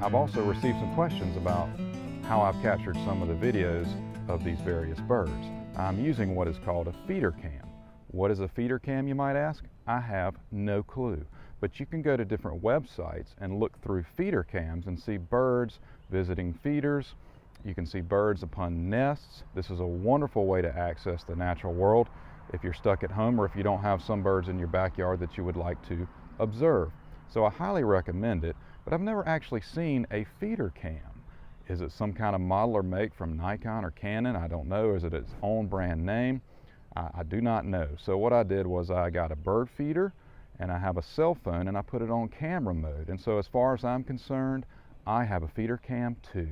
I've also received some questions about how I've captured some of the videos of these various birds. I'm using what is called a feeder cam. What is a feeder cam, you might ask? I have no clue. But you can go to different websites and look through feeder cams and see birds visiting feeders. You can see birds upon nests. This is a wonderful way to access the natural world if you're stuck at home or if you don't have some birds in your backyard that you would like to observe. So I highly recommend it, but I've never actually seen a feeder cam. Is it some kind of model or make from Nikon or Canon? I don't know. Is it its own brand name? I do not know. So what I did was I got a bird feeder and I have a cell phone and I put it on camera mode. And so as far as I'm concerned, I have a feeder cam too.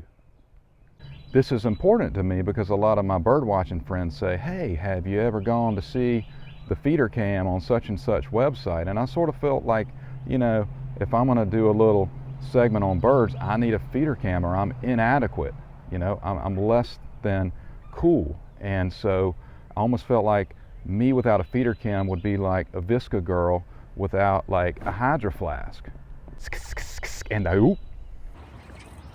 This is important to me because a lot of my bird watching friends say, hey, have you ever gone to see the feeder cam on such and such website? And I sort of felt like, you know, if I'm going to do a little segment on birds, I need a feeder cam or I'm inadequate. You know, I'm less than cool. And so I almost felt like me without a feeder cam would be like a Visca girl without like a Hydro Flask. And I,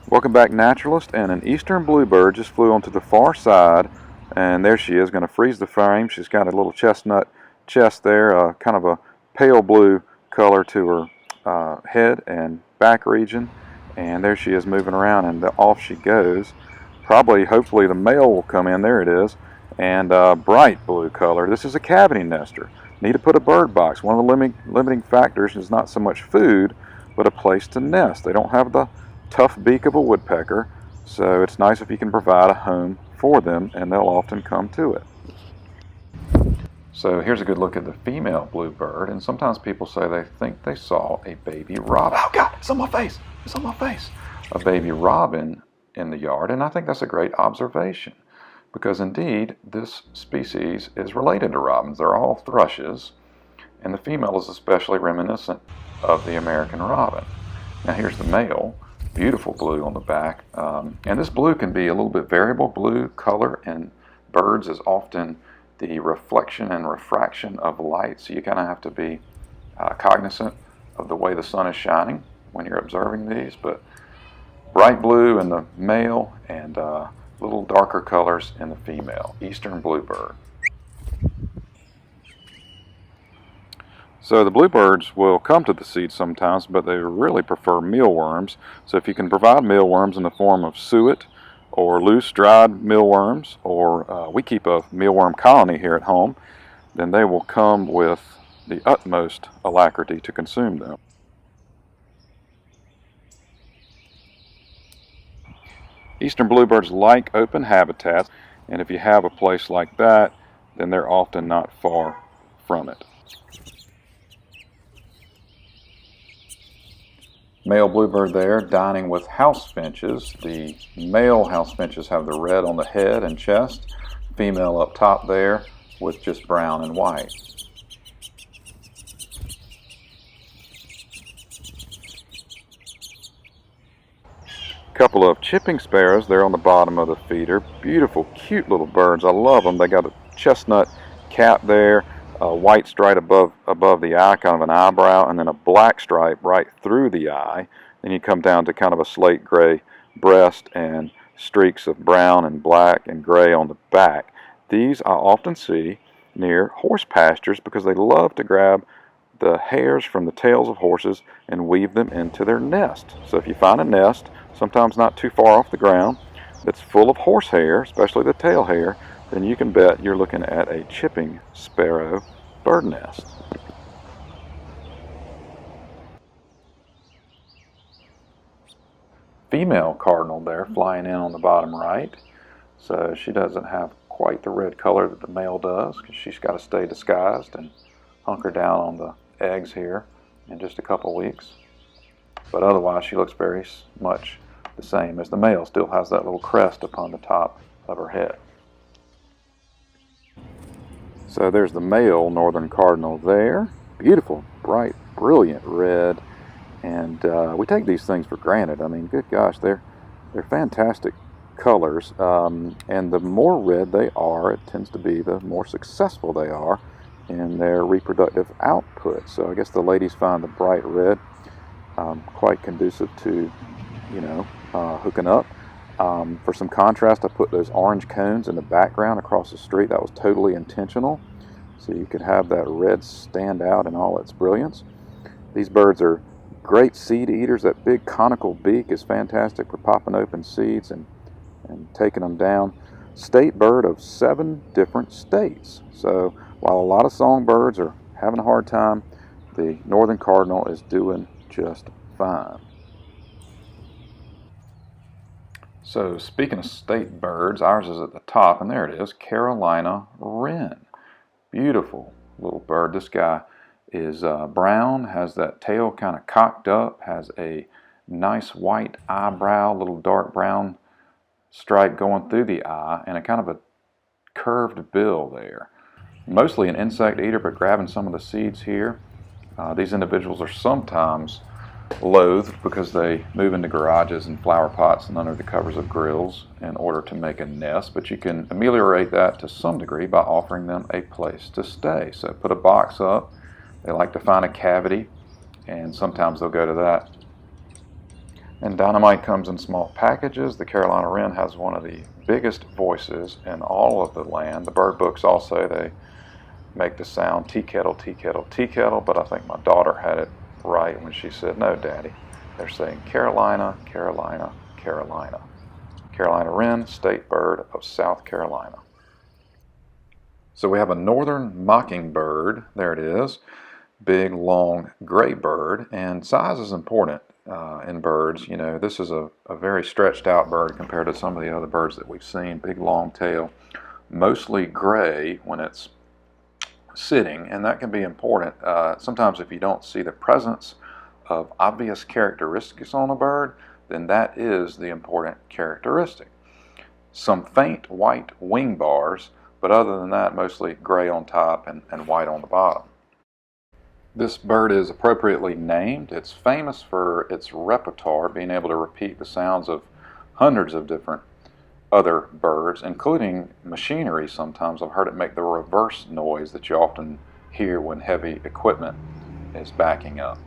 welcome back, naturalist. And an eastern bluebird just flew onto the far side, and there she is, going to freeze the frame. She's got a little chestnut chest there, kind of a pale blue color to her head and back region, and there she is moving around, and off she goes. Probably, hopefully the male will come in. There it is, and bright blue color. This is a cavity nester. Need to put a bird box. One of the limiting factors is not so much food, but a place to nest. They don't have the tough beak of a woodpecker, so it's nice if you can provide a home for them, and they'll often come to it. So here's a good look at the female bluebird, and sometimes people say they think they saw a baby robin. Oh God, it's on my face, it's on my face. A baby robin in the yard, and I think that's a great observation because indeed this species is related to robins. They're all thrushes, and the female is especially reminiscent of the American robin. Now here's the male, beautiful blue on the back, and this blue can be a little bit variable. Blue color in birds is often the reflection and refraction of light, so you kind of have to be cognizant of the way the sun is shining when you're observing these. But bright blue in the male and little darker colors in the female, eastern bluebird. So the bluebirds will come to the seed sometimes, but they really prefer mealworms. So if you can provide mealworms in the form of suet or loose dried mealworms, or we keep a mealworm colony here at home, then they will come with the utmost alacrity to consume them. Eastern bluebirds like open habitats, and if you have a place like that, then they're often not far from it. Male bluebird there dining with house finches. The male house finches have the red on the head and chest, female up top there with just brown and white. Couple of chipping sparrows there on the bottom of the feeder. Beautiful, cute little birds. I love them. They got a chestnut cap there, a white stripe above the eye, kind of an eyebrow, and then a black stripe right through the eye. Then you come down to kind of a slate gray breast and streaks of brown and black and gray on the back. These I often see near horse pastures because they love to grab the hairs from the tails of horses and weave them into their nest. So if you find a nest, sometimes not too far off the ground, that's full of horsehair, especially the tail hair, then you can bet you're looking at a chipping sparrow bird nest. Female cardinal there flying in on the bottom right. So she doesn't have quite the red color that the male does because she's got to stay disguised and hunker down on the eggs here in just a couple weeks. But otherwise she looks very much the same as the male. Still has that little crest upon the top of her head. So there's the male northern cardinal there. Beautiful, bright, brilliant red. And we take these things for granted. I mean, good gosh, they're fantastic colors. And the more red they are, it tends to be the more successful they are in their reproductive output. So I guess the ladies find the bright red quite conducive to hooking up. For some contrast, I put those orange cones in the background across the street. That was totally intentional, so you could have that red stand out in all its brilliance. These birds are great seed eaters. That big conical beak is fantastic for popping open seeds and taking them down. State bird of 7 different states. So while a lot of songbirds are having a hard time, the northern cardinal is doing just fine. So speaking of state birds, ours is at the top, and there it is, Carolina Wren. Beautiful little bird. This guy is brown, has that tail kind of cocked up, has a nice white eyebrow, little dark brown stripe going through the eye, and a kind of a curved bill there. Mostly an insect eater, but grabbing some of the seeds here. These individuals are sometimes loathed because they move into garages and flower pots and under the covers of grills in order to make a nest, but you can ameliorate that to some degree by offering them a place to stay. So put a box up. They like to find a cavity, and sometimes they'll go to that. And dynamite comes in small packages. The Carolina Wren has one of the biggest voices in all of the land. The bird books all say they make the sound tea kettle, tea kettle, tea kettle, but I think my daughter had it right when she said, "No, Daddy, they're saying Carolina, Carolina, Carolina." Carolina Wren, state bird of South Carolina. So we have a northern mockingbird. There it is. Big, long, gray bird, and size is important in birds. This is a very stretched out bird compared to some of the other birds that we've seen. Big, long tail, mostly gray when it's sitting, and that can be important. Sometimes if you don't see the presence of obvious characteristics on a bird, then that is the important characteristic. Some faint white wing bars, but other than that, mostly gray on top and white on the bottom. This bird is appropriately named. It's famous for its repertoire, being able to repeat the sounds of hundreds of different other birds, including machinery. Sometimes I've heard it make the reverse noise that you often hear when heavy equipment is backing up.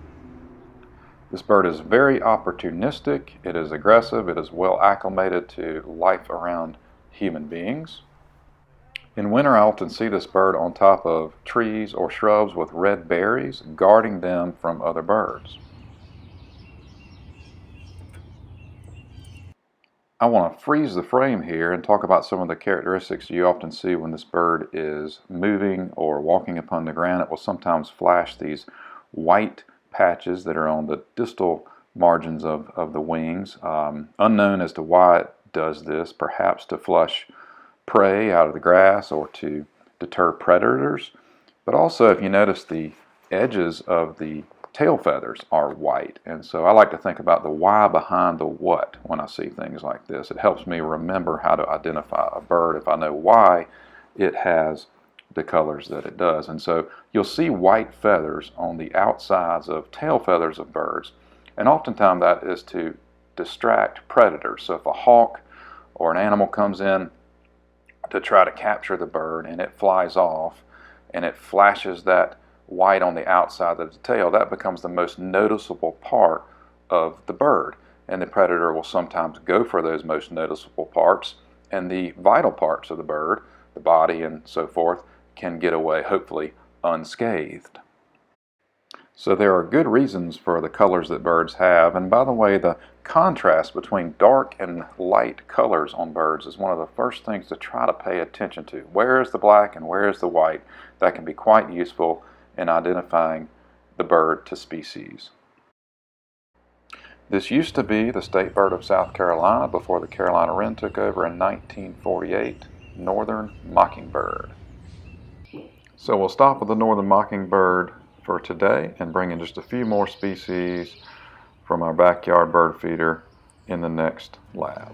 This bird is very opportunistic, it is aggressive, it is well acclimated to life around human beings. In winter, I often see this bird on top of trees or shrubs with red berries, guarding them from other birds. I want to freeze the frame here and talk about some of the characteristics you often see when this bird is moving or walking upon the ground. It will sometimes flash these white patches that are on the distal margins of the wings. Unknown as to why it does this, perhaps to flush prey out of the grass or to deter predators. But also, if you notice, the edges of the tail feathers are white, and so I like to think about the why behind the what when I see things like this. It helps me remember how to identify a bird if I know why it has the colors that it does. And so you'll see white feathers on the outsides of tail feathers of birds, and oftentimes that is to distract predators. So if a hawk or an animal comes in to try to capture the bird and it flies off and it flashes that white on the outside of the tail, that becomes the most noticeable part of the bird, and the predator will sometimes go for those most noticeable parts, and the vital parts of the bird, the body and so forth, can get away hopefully unscathed. So there are good reasons for the colors that birds have, and by the way, the contrast between dark and light colors on birds is one of the first things to try to pay attention to. Where is the black and where is the white? That can be quite useful in identifying the bird to species. This used to be the state bird of South Carolina before the Carolina Wren took over in 1948, northern mockingbird. So we'll stop with the northern mockingbird for today and bring in just a few more species from our backyard bird feeder in the next lab.